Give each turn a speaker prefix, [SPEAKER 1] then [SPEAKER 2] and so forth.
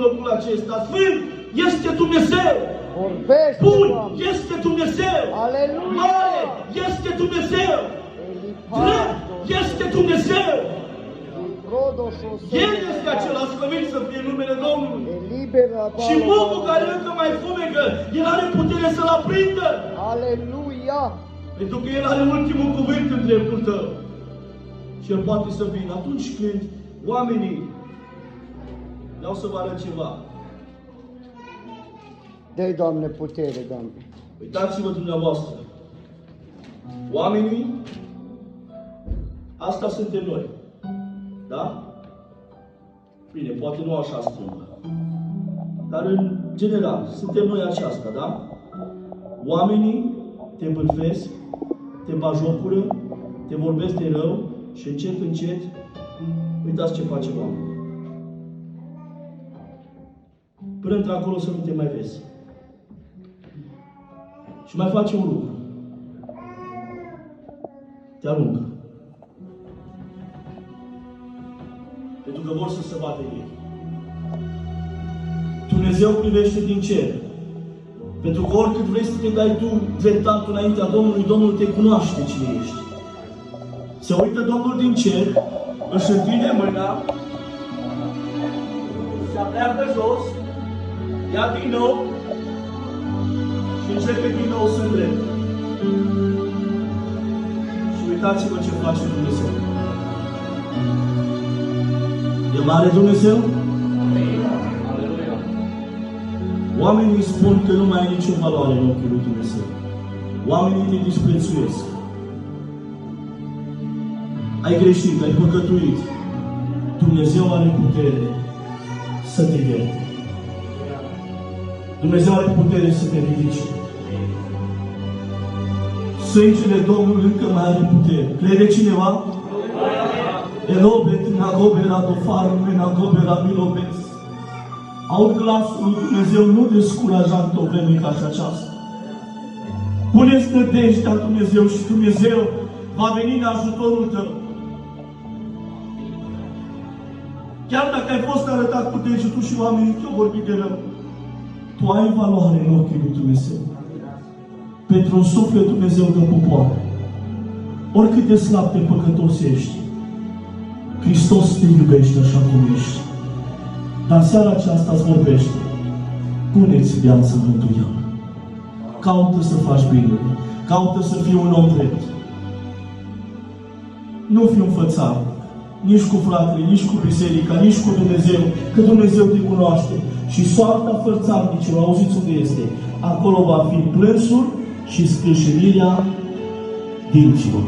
[SPEAKER 1] locul acesta. Sfânt este Dumnezeu.
[SPEAKER 2] Vorbește,
[SPEAKER 1] Bun
[SPEAKER 2] Doamne.
[SPEAKER 1] este Dumnezeu.
[SPEAKER 2] Aleluia.
[SPEAKER 1] Mare este Dumnezeu. Drept este Dumnezeu. El este acela, slăvit să fie numele Domnului. Și mumul care încă mai fumegă, El are putere să-l aprindă.
[SPEAKER 2] Aleluia.
[SPEAKER 1] Pentru că El are ultimul cuvânt în dreptul tău. Și El poate să vină atunci când oamenii, vreau să vă arăt ceva.
[SPEAKER 2] Dă-i, Doamne, putere, Doamne.
[SPEAKER 1] Uitați-vă dumneavoastră. Oamenii, asta suntem noi. Da? Bine, poate nu așa strâmbă. Dar în general, suntem noi aceasta, da? Oamenii te bârfesc, te bajocură, te vorbesc de rău și încet, încet, uitați ce face oamenii. Până într-acolo să nu te mai vezi. Și mai face un lucru. Te aruncă. Pentru că vor să se bată ei. Dumnezeu privește din cer. Pentru că oricât vrei să te dai tu dreptat înaintea Domnului, Domnul te cunoaște cine ești. Se uită Domnul din cer, își întinde mâna, se apleacă jos, ia din nou și începe din nou să îndrepte. Și uitați-vă ce face Dumnezeu. E mare Dumnezeu? Oamenii spun că nu mai ai nicio valoare în ochii lui Dumnezeu. Oamenii te disprețuiesc. Ai greșit, ai păcătuit. Dumnezeu are putere să te ierte. Dumnezeu are putere să te ridice. Sângele Domnului încă mai are putere. Crede cineva? Elobet nagobera dofarul nagobera milobes. Aud glasul lui Dumnezeu, nu descuraja într-o vreme ca și aceasta. Pune-ți nădejdea Dumnezeu și Dumnezeu va veni în ajutorul tău. Chiar dacă ai fost arătat cu degetul și oamenii te-au vorbit de rău, tu ai valoare în ochii lui Dumnezeu. Pentru un suflet Dumnezeu dă popoare. Oricât de slab de păcătos ești, Hristos te iubește așa cum ești. Dar seara aceasta îți vorbește. Pune-ți viața în rânduială. Caută să faci bine. Caută să fii un om drept. Nu fi un fățar. Nici cu fratele, nici cu biserica, nici cu Dumnezeu. Că Dumnezeu te cunoaște. Și soarta fărțarnicilor, auziți unde este? Acolo va fi plânsul și scrâșinirea dinților.